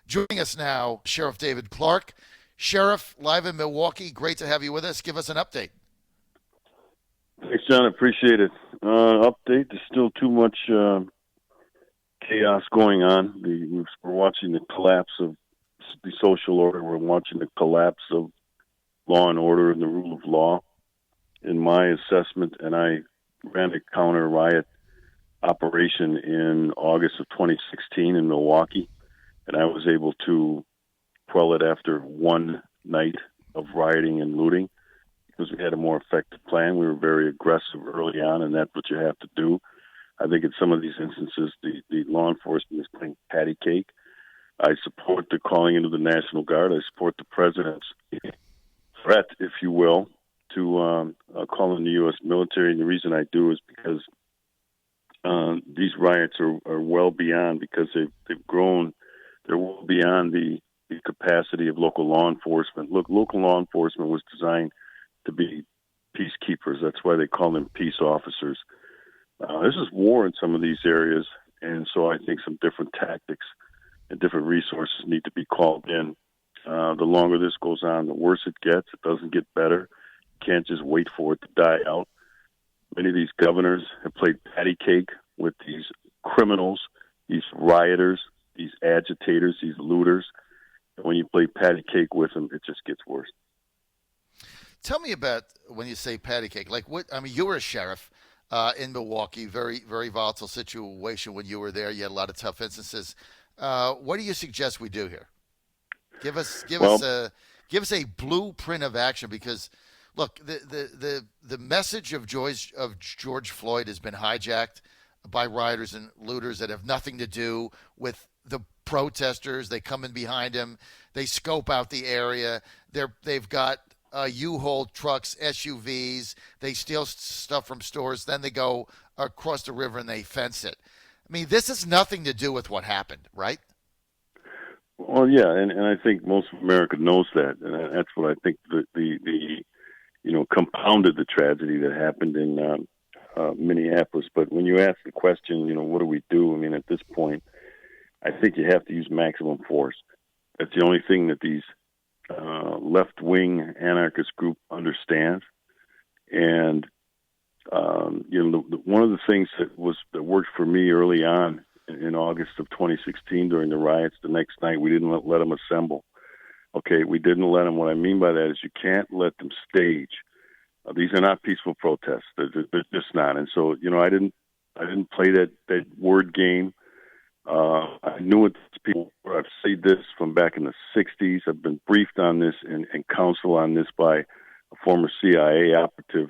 Joining us now, Sheriff David Clarke. Sheriff, live in Milwaukee. Great to have you with us. Give us an update. Thanks, John. I appreciate it. Update, there's still too much chaos going on. We're watching the collapse of the social order. We're watching the collapse of law and order and the rule of law. In my assessment, and I ran a counter riot operation in August of 2016 in Milwaukee, and I was able to quell it after one night of rioting and looting because we had a more effective plan. We were very aggressive early on, and that's what you have to do. I think in some of these instances, the law enforcement is playing patty cake. I support the calling into the National Guard. I support the president's threat, if you will, to call in the U.S. military. And the reason I do is because these riots are well beyond, because they've grown, they're well beyond the capacity of local law enforcement. Look, local law enforcement was designed to be peacekeepers. That's why they call them peace officers. This is war in some of these areas, and so I think some different tactics and different resources need to be called in. The longer this goes on, the worse it gets. It doesn't get better. You can't just wait for it to die out. Many of these governors have played patty cake with these criminals, these rioters, these agitators, these looters. And when you play patty cake with them, it just gets worse. Tell me about when you say patty cake. Like what? I mean, you were a sheriff in Milwaukee. Very, very volatile situation when you were there. You had a lot of tough instances. What do you suggest we do here? Give us a blueprint of action, because look, the message of George Floyd has been hijacked by rioters and looters that have nothing to do with the protesters. They come in behind him. They scope out the area. They've got U-Haul trucks, SUVs. They steal stuff from stores. Then they go across the river and they fence it. I mean, this has nothing to do with what happened, right? Well, yeah, and I think most of America knows that, and that's what I think the compounded the tragedy that happened in Minneapolis. But when you ask the question, what do we do? I mean, at this point, I think you have to use maximum force. That's the only thing that these left-wing anarchist group understands. And one of the things that worked for me early on in August of 2016 during the riots, the next night we didn't let them assemble. Okay, we didn't let them. What I mean by that is you can't let them stage. These are not peaceful protests. They're just not. And so, I didn't play that word game. I knew what people were. I've said this from back in the 60s. I've been briefed on this and counseled on this by a former CIA operative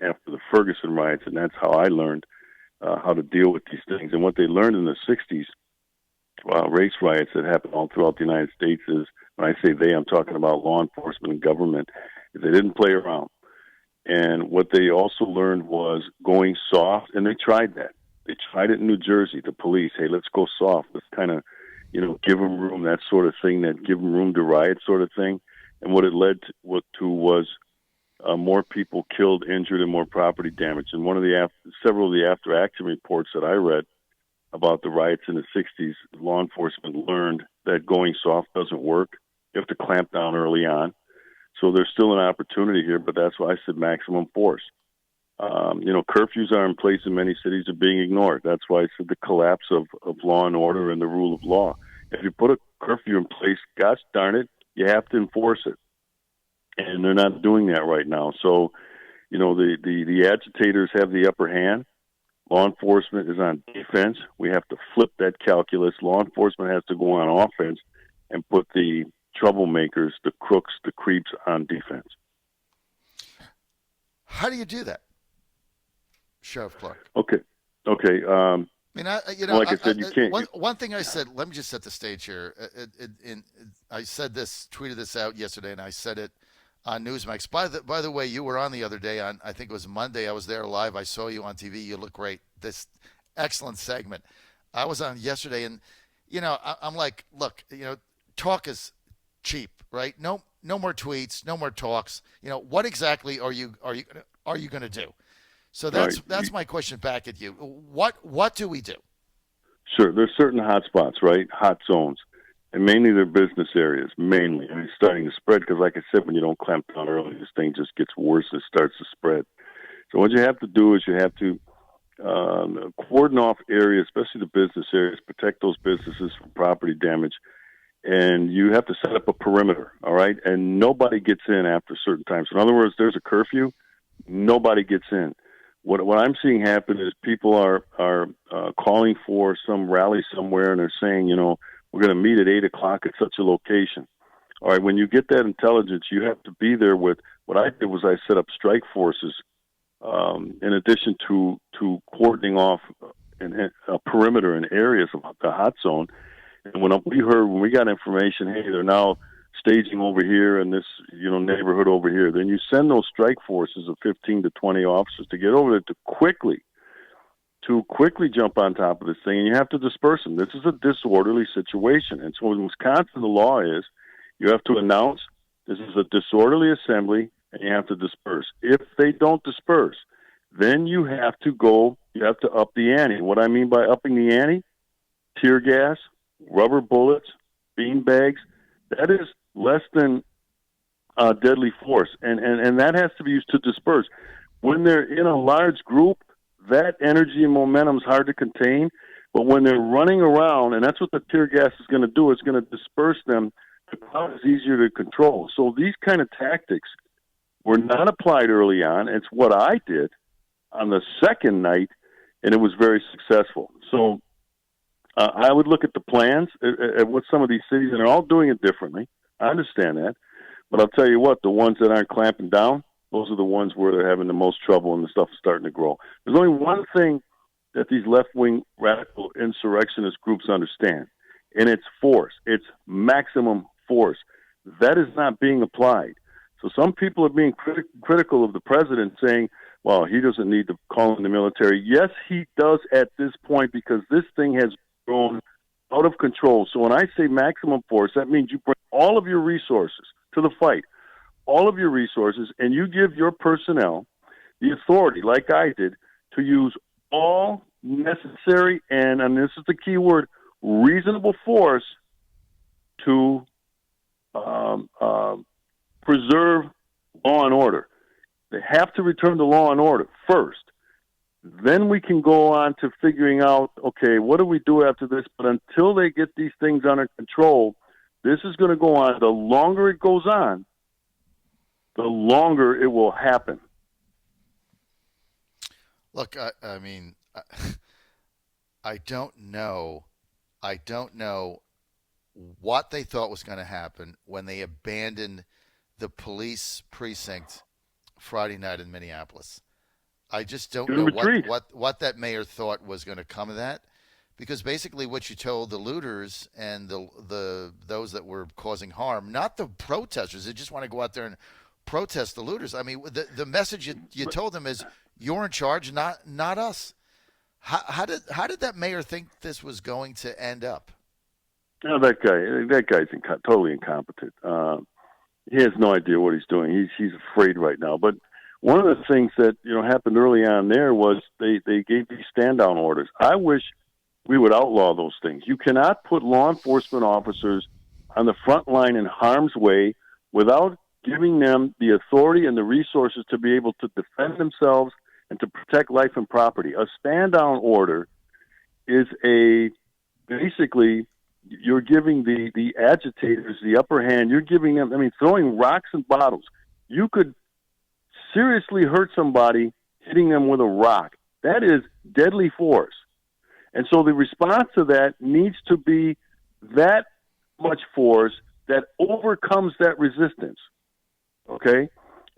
after the Ferguson riots, and that's how I learned how to deal with these things. And what they learned in the 60s, race riots that happened all throughout the United States, is, when I say they, I'm talking about law enforcement and government, is they didn't play around. And what they also learned was going soft, and they tried that. They tried it in New Jersey, the police. Hey, let's go soft. Let's kind of, give them room, that sort of thing, that give them room to riot sort of thing. And what it led to was more people killed, injured, and more property damage. And several of the after-action reports that I read about the riots in the 60s, law enforcement learned that going soft doesn't work. You have to clamp down early on. So there's still an opportunity here, but that's why I said maximum force. Curfews are in place in many cities, are being ignored. That's why I said the collapse of law and order and the rule of law. If you put a curfew in place, gosh darn it, you have to enforce it. And they're not doing that right now. So, the agitators have the upper hand. Law enforcement is on defense. We have to flip that calculus. Law enforcement has to go on offense and put the troublemakers, the crooks, the creeps on defense. How do you do that, Sheriff Clarke? Okay. Like I said, you can't. One thing I said, let me just set the stage here. I said this, tweeted this out yesterday, and I said it on Newsmax. By the way, you were on the other day on, I think it was Monday. I was there live. I saw you on TV. You look great. This excellent segment. I was on yesterday, and I'm like, look, talk is cheap, right? No more tweets, no more talks. What exactly are you going to do? So that's my question back at you. What do we do? Sure, there's certain hot spots, right? Hot zones. and mainly their business areas, mainly. And it's starting to spread because, like I said, when you don't clamp down early, this thing just gets worse and starts to spread. So what you have to do is you have to cordon off areas, especially the business areas, protect those businesses from property damage, and you have to set up a perimeter, all right? And nobody gets in after certain times. So in other words, there's a curfew, nobody gets in. What I'm seeing happen is people are calling for some rally somewhere, and they're saying, we're going to meet at 8 o'clock at such a location. All right, when you get that intelligence, you have to be there with, what I did was I set up strike forces in addition to cordoning off a perimeter in areas of the hot zone. And when we got information, hey, they're now staging over here in this neighborhood over here, then you send those strike forces of 15 to 20 officers to get over there to quickly jump on top of this thing, and you have to disperse them. This is a disorderly situation. And so in Wisconsin, the law is you have to announce this is a disorderly assembly, and you have to disperse. If they don't disperse, then you have to up the ante. What I mean by upping the ante, tear gas, rubber bullets, bean bags, that is less than deadly force. And that has to be used to disperse. When they're in a large group, that energy and momentum is hard to contain. But when they're running around, and that's what the tear gas is going to do, it's going to disperse them. The crowd is easier to control. So these kind of tactics were not applied early on. It's what I did on the second night, and it was very successful. So I would look at the plans at what some of these cities, and they're all doing it differently. I understand that. But I'll tell you what, the ones that aren't clamping down, those are the ones where they're having the most trouble and the stuff is starting to grow. There's only one thing that these left-wing radical insurrectionist groups understand, and it's force. It's maximum force. That is not being applied. So some people are being critical of the president, saying, well, he doesn't need to call in the military. Yes, he does at this point, because this thing has grown out of control. So when I say maximum force, that means you bring all of your resources to the fight, all of your resources, and you give your personnel the authority, like I did, to use all necessary, and this is the key word, reasonable force to preserve law and order. They have to return to law and order first. Then we can go on to figuring out, okay, what do we do after this? But until they get these things under control, this is going to go on. The longer it goes on, the longer it will happen. Look, I mean, I don't know what they thought was going to happen when they abandoned the police precinct Friday night in Minneapolis. I just don't know what that mayor thought was going to come of that, because basically what you told the looters and the those that were causing harm, not the protesters, they just want to go out there and protest the looters. I mean, the message you told them is you're in charge, not us. How did that mayor think this was going to end up? No, that guy's totally incompetent. He has no idea what he's doing. He's afraid right now. But one of the things that happened early on there was they gave these stand-down orders. I wish we would outlaw those things. You cannot put law enforcement officers on the front line in harm's way without giving them the authority and the resources to be able to defend themselves and to protect life and property. A stand-down order is basically you're giving the agitators the upper hand. You're giving them, throwing rocks and bottles. You could seriously hurt somebody hitting them with a rock. That is deadly force. And so the response to that needs to be that much force that overcomes that resistance. Okay?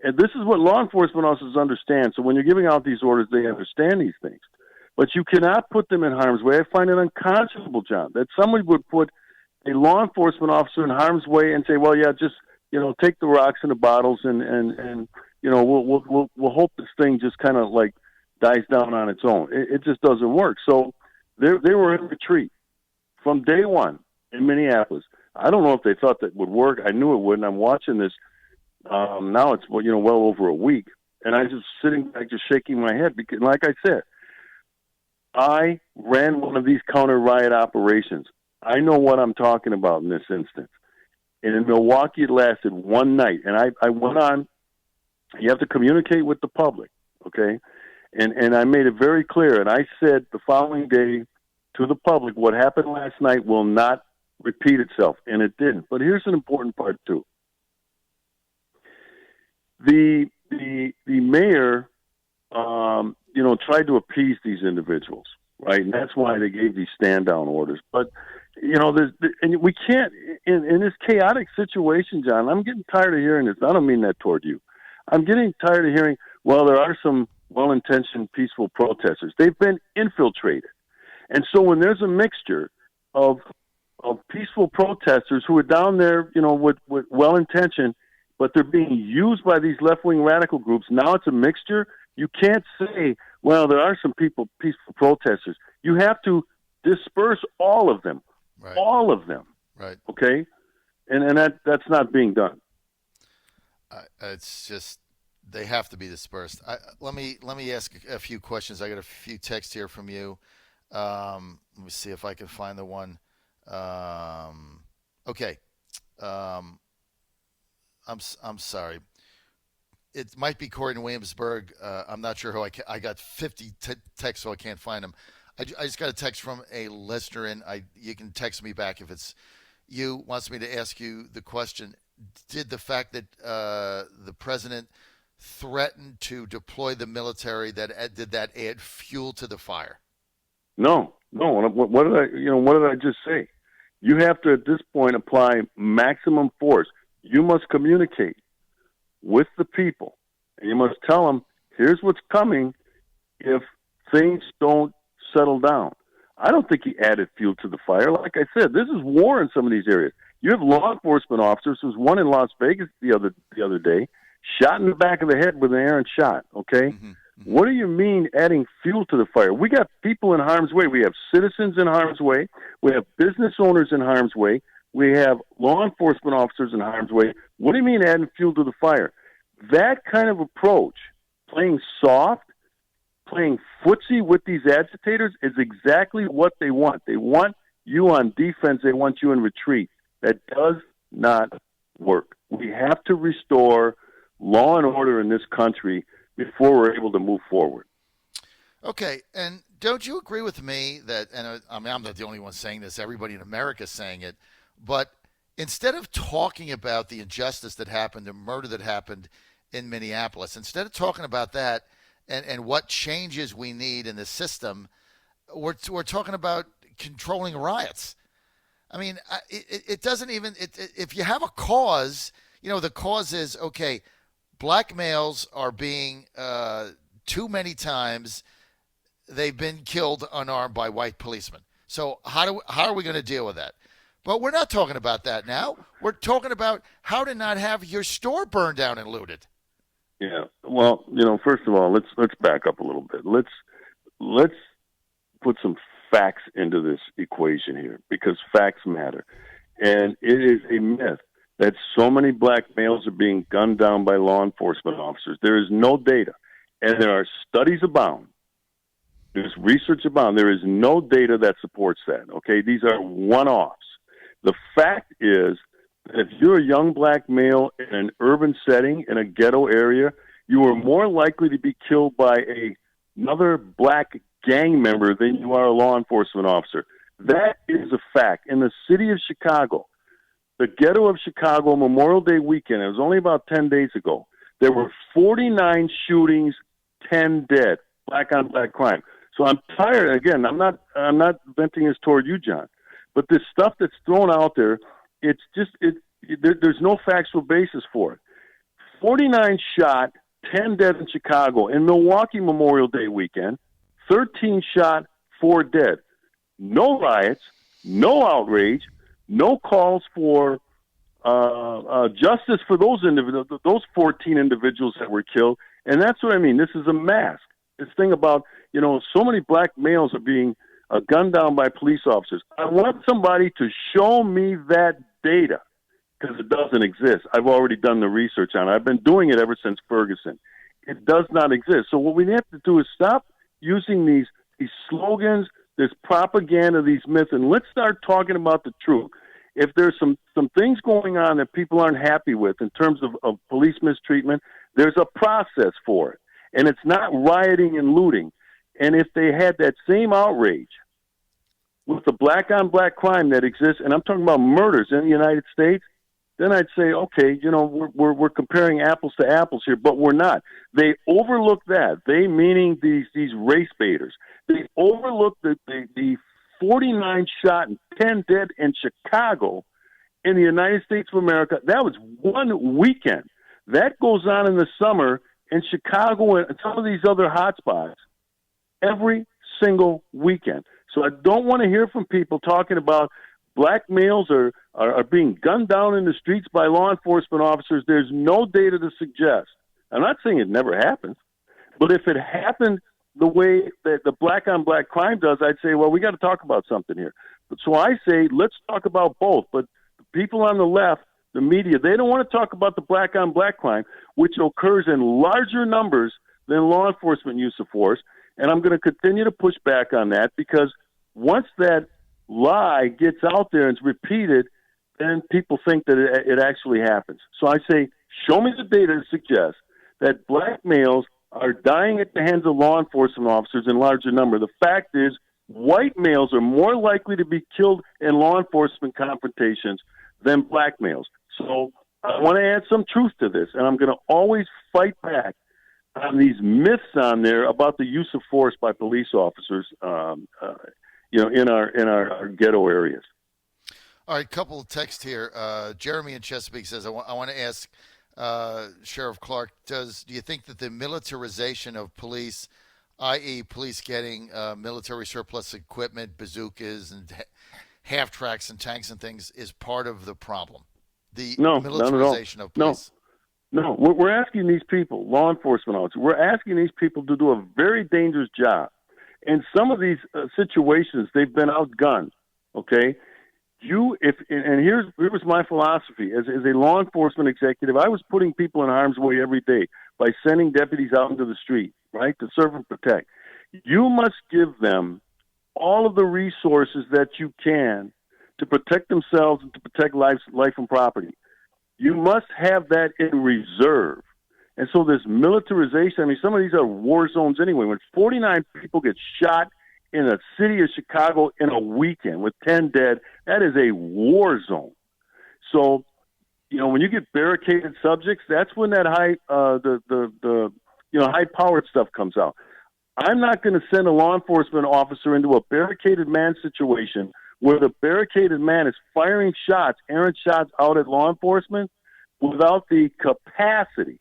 And this is what law enforcement officers understand. So when you're giving out these orders, they understand these things. But you cannot put them in harm's way. I find it unconscionable, John, that somebody would put a law enforcement officer in harm's way and say, well, yeah, just, take the rocks and the bottles and we'll hope this thing just kind of like dies down on its own. It just doesn't work. So they were in retreat from day one in Minneapolis. I don't know if they thought that would work. I knew it wouldn't. I'm watching this. Now it's, well over a week. And I just sitting back, just shaking my head because, like I said, I ran one of these counter riot operations. I know what I'm talking about in this instance. And in Milwaukee, it lasted one night. And I went on. You have to communicate with the public, okay? And I made it very clear. And I said the following day to the public, what happened last night will not repeat itself. And it didn't. But here's an important part, too. The mayor, tried to appease these individuals, right? And that's why they gave these stand-down orders. But, and we can't, in this chaotic situation, John, I'm getting tired of hearing this. I don't mean that toward you. I'm getting tired of hearing, well, there are some well-intentioned peaceful protesters. They've been infiltrated. And so when there's a mixture of peaceful protesters who are down there, with well-intentioned, but they're being used by these left-wing radical groups, now it's a mixture. You can't say, well, there are some peaceful protesters. You have to disperse all of them. Right. All of them. Right. Okay? And that's not being done. It's just they have to be dispersed. Let me ask a few questions. I got a few texts here from you. Let me see if I can find the one. Okay. I'm sorry. It might be Corey in Williamsburg. I'm not sure who I got 50 texts, so I can't find them. I just got a text from a listener, and you can text me back if it's you. Wants me to ask you the question: did the fact that the president threatened to deploy the military did that add fuel to the fire? No. What did I just say? You have to at this point apply maximum force. You must communicate with the people, and you must tell them, here's what's coming if things don't settle down. I don't think he added fuel to the fire. Like I said, this is war in some of these areas. You have law enforcement officers. There's one in Las Vegas the other day, shot in the back of the head with an errant shot, okay? Mm-hmm. What do you mean adding fuel to the fire? We got people in harm's way. We have citizens in harm's way. We have business owners in harm's way. We have law enforcement officers in harm's way. What do you mean adding fuel to the fire? That kind of approach, playing soft, playing footsie with these agitators, is exactly what they want. They want you on defense. They want you in retreat. That does not work. We have to restore law and order in this country before we're able to move forward. Okay, and don't you agree with me that, and I'm not the only one saying this, everybody in America is saying it, but instead of talking about the injustice that happened, the murder that happened in Minneapolis, instead of talking about that and what changes we need in the system, we're talking about controlling riots. I mean, it doesn't even, if you have a cause, the cause is, okay, black males are being, too many times, they've been killed unarmed by white policemen. So how are we going to deal with that? But we're not talking about that now. We're talking about how to not have your store burned down and looted. Yeah. Well, first of all, let's back up a little bit. Let's put some facts into this equation here, because facts matter. And it is a myth that so many black males are being gunned down by law enforcement officers. There is no data, and there are studies abound. There's research abound. There is no data that supports that, okay? These are one-offs. The fact is that if you're a young black male in an urban setting, in a ghetto area, you are more likely to be killed by another black gang member than you are a law enforcement officer. That is a fact. In the city of Chicago, the ghetto of Chicago, Memorial Day weekend, it was only about 10 days ago, there were 49 shootings, 10 dead, black-on-black crime. So I'm tired. Again, I'm not venting this toward you, John. But this stuff that's thrown out there, there's no factual basis for it. 49 shot, 10 dead in Chicago. In Milwaukee, Memorial Day weekend, 13 shot, 4 dead. No riots, no outrage, no calls for justice for those individuals, those 14 individuals that were killed. And that's what I mean. This is a mask. This thing about, so many black males are being gunned down by police officers. I want somebody to show me that data, because it doesn't exist. I've already done the research on it. I've been doing it ever since Ferguson. It does not exist. So what we have to do is stop using these slogans, this propaganda, these myths, and let's start talking about the truth. If there's some things going on that people aren't happy with in terms of police mistreatment, there's a process for it. And it's not rioting and looting. And if they had that same outrage with the black-on-black crime that exists, and I'm talking about murders in the United States, then I'd say, okay, we're comparing apples to apples here, but we're not. They overlook that. They, meaning these race baiters, they overlook the 49 shot and 10 dead in Chicago in the United States of America. That was one weekend. That goes on in the summer in Chicago and some of these other hotspots every single weekend. So I don't want to hear from people talking about black males are being gunned down in the streets by law enforcement officers. There's no data to suggest. I'm not saying it never happens, but if it happened the way that the black-on-black crime does, I'd say, well, we got to talk about something here. So I say, let's talk about both. But the people on the left, the media, they don't want to talk about the black-on-black crime, which occurs in larger numbers than law enforcement use of force. And I'm going to continue to push back on that, because once that lie gets out there and is repeated, then people think that it actually happens. So I say, show me the data to suggest that black males are dying at the hands of law enforcement officers in larger number. The fact is, white males are more likely to be killed in law enforcement confrontations than black males. So I want to add some truth to this, and I'm going to always fight back on these myths on there about the use of force by police officers, in our ghetto areas. All right, couple of texts here. Jeremy in Chesapeake says, I want to ask Sheriff Clarke, do you think that the militarization of police, i.e. police getting military surplus equipment, bazookas and half-tracks and tanks and things, is part of the problem? The militarization of police? No, we're asking these people, law enforcement officers, we're asking these people to do a very dangerous job. In some of these situations, they've been outgunned, okay? Here was my philosophy. As a law enforcement executive, I was putting people in harm's way every day by sending deputies out into the street, right, to serve and protect. You must give them all of the resources that you can to protect themselves and to protect life and property. You must have that in reserve. And so this militarization, some of these are war zones anyway. When 49 people get shot in the city of Chicago in a weekend with 10 dead, that is a war zone. So, when you get barricaded subjects, that's when that high-powered stuff comes out. I'm not going to send a law enforcement officer into a barricaded man situation where the barricaded man is firing shots, errant shots out at law enforcement without the capacity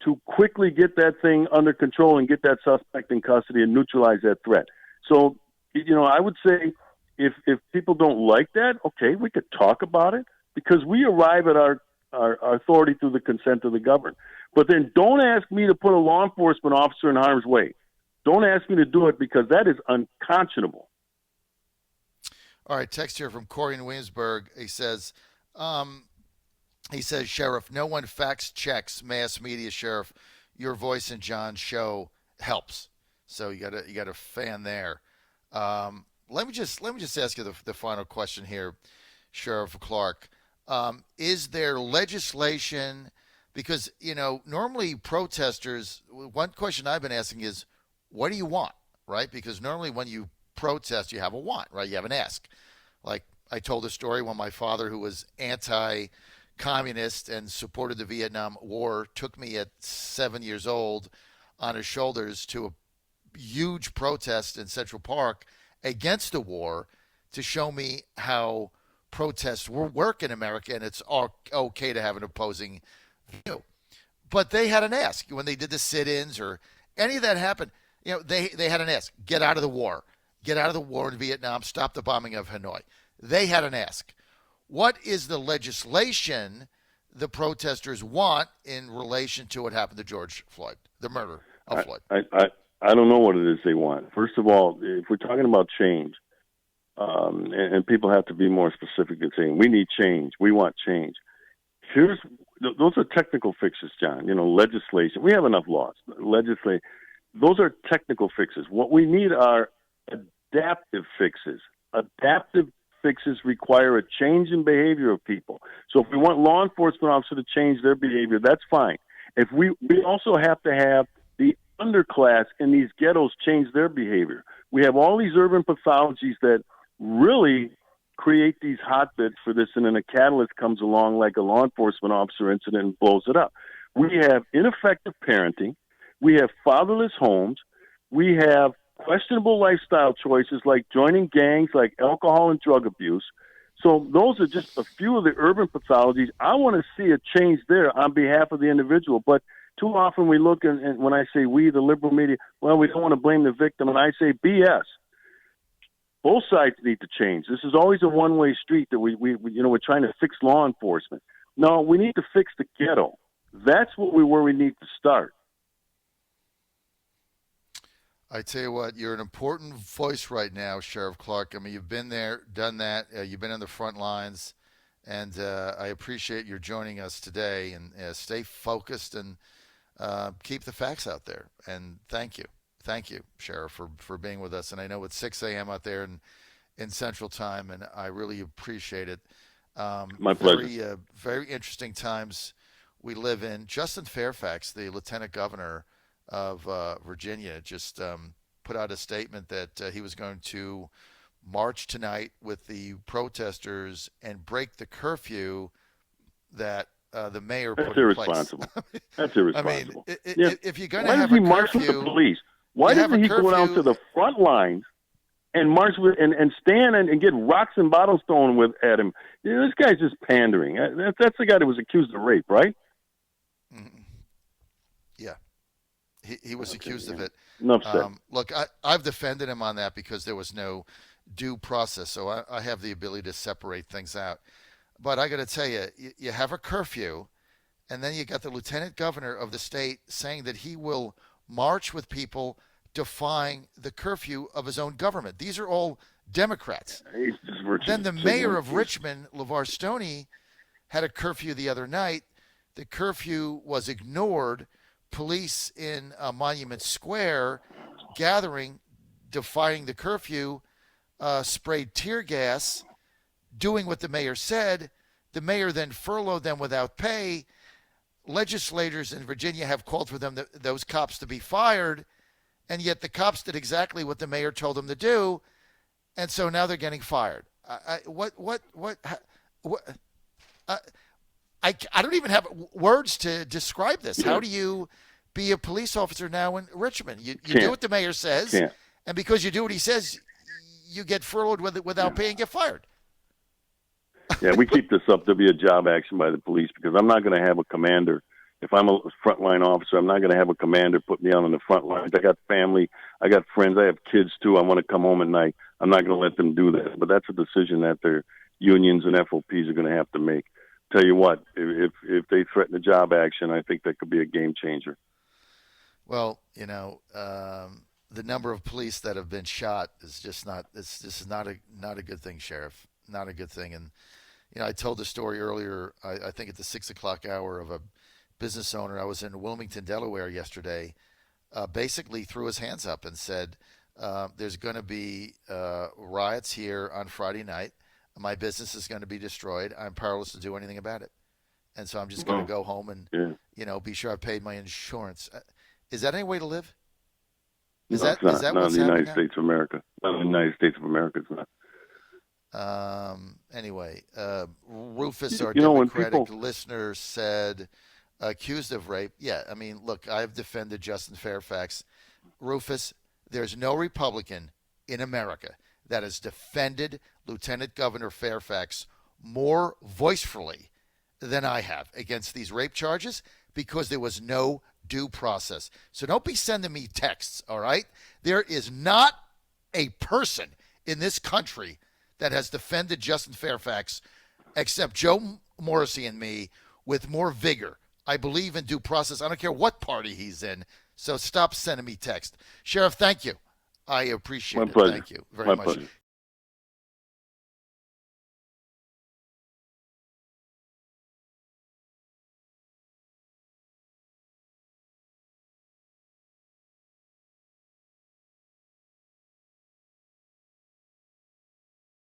to quickly get that thing under control and get that suspect in custody and neutralize that threat. So, I would say if people don't like that, okay, we could talk about it, because we arrive at our authority through the consent of the governed. But then don't ask me to put a law enforcement officer in harm's way. Don't ask me to do it, because that is unconscionable. All right, text here from Corey in Williamsburg. He says, Sheriff, no one fact checks mass media, Sheriff. Your voice in John's show helps. So you got a fan there. Let me just ask you the final question here, Sheriff Clarke. Is there legislation? Because normally protesters. One question I've been asking is, what do you want, right? Because normally when you protest, you have a want, right? You have an ask. Like I told a story when my father, who was anti-communist and supported the Vietnam War, took me at 7 years old on his shoulders to a huge protest in Central Park against the war to show me how protests work in America, and it's okay to have an opposing view. But they had an ask when they did the sit-ins or any of that happened. They had an ask: get out of the war, get out of the war in Vietnam, stop the bombing of Hanoi. They had an ask. What is the legislation the protesters want in relation to what happened to George Floyd, the murder of Floyd? I don't know what it is they want. First of all, if we're talking about change, and people have to be more specific in saying, we need change, we want change. Those are technical fixes, John. Legislation. We have enough laws. Legislation. Those are technical fixes. What we need are a adaptive fixes. Adaptive fixes require a change in behavior of people. So if we want law enforcement officers to change their behavior, that's fine. If we also have to have the underclass in these ghettos change their behavior. We have all these urban pathologies that really create these hotbeds for this, and then a catalyst comes along like a law enforcement officer incident and blows it up. We have ineffective parenting. We have fatherless homes. We have questionable lifestyle choices like joining gangs, like alcohol and drug abuse. So those are just a few of the urban pathologies. I want to see a change there on behalf of the individual. But too often we look, and when I say we, the liberal media, well, we don't want to blame the victim, and I say BS. Both sides need to change. This is always a one-way street that we're trying to fix law enforcement. No, we need to fix the ghetto. That's where we need to start. I tell you what, you're an important voice right now, Sheriff Clarke. I mean, you've been there, done that. You've been on the front lines, and I appreciate your joining us today. And stay focused and keep the facts out there. And thank you, Sheriff, for being with us. And I know it's 6 a.m. out there in Central Time, and I really appreciate it. My pleasure. Very interesting times we live in. Justin Fairfax, the Lieutenant Governor of Virginia, just put out a statement that he was going to march tonight with the protesters and break the curfew that the mayor put in place. That's irresponsible. I mean, if you're going to have a curfew, why does he march with the police? Why doesn't he go down to the front lines and march with and stand and get rocks and bottles thrown at him? You know, this guy's just pandering. That's the guy that was accused of rape, right? Mm-hmm. Yeah. He was accused of it. Enough said. Look, I've defended him on that because there was no due process, so I have the ability to separate things out. But I got to tell you, you have a curfew, and then you got the lieutenant governor of the state saying that he will march with people defying the curfew of his own government. These are all Democrats. Then the mayor of Richmond, LeVar Stoney, had a curfew the other night. The curfew was ignored. Police in Monument Square gathering, defying the curfew, sprayed tear gas, doing what the mayor said. The mayor then furloughed them without pay. Legislators in Virginia have called for those cops to be fired, and yet the cops did exactly what the mayor told them to do, and so now they're getting fired. I don't even have words to describe this. How do you be a police officer now in Richmond? You do what the mayor says, and because you do what he says, you get furloughed without pay and get fired. Yeah, we keep this up. There'll be a job action by the police because I'm not going to have a commander. If I'm a frontline officer, I'm not going to have a commander put me on the front lines. I got family. I got friends. I have kids, too. I want to come home at night. I'm not going to let them do that. But that's a decision that their unions and FOPs are going to have to make. Tell you what, if they threaten a job action, I think that could be a game changer. Well, the number of police that have been shot is just not. This is not a good thing, Sheriff. Not a good thing. And I told the story earlier. I think at the 6 o'clock hour of a business owner. I was in Wilmington, Delaware yesterday. Basically threw his hands up and said, "There's going to be riots here on Friday night. My business is going to be destroyed. I'm powerless to do anything about it. And so I'm just going to go home and, be sure I've paid my insurance." Is that any way to live? Is that not what's in the happening United now? States of America. Not in the United States of America, it's not. Anyway, Rufus, our when Democratic listener, said, accused of rape. Yeah, I mean, look, I've defended Justin Fairfax. Rufus, there's no Republican in America that has defended Lieutenant Governor Fairfax more voicefully than I have against these rape charges because there was no due process. So don't be sending me texts, all right? There is not a person in this country that has defended Justin Fairfax except Joe Morrissey and me with more vigor. I believe in due process. I don't care what party he's in. So stop sending me text. Sheriff, thank you. I appreciate it. Pleasure. Thank you very My much. pleasure.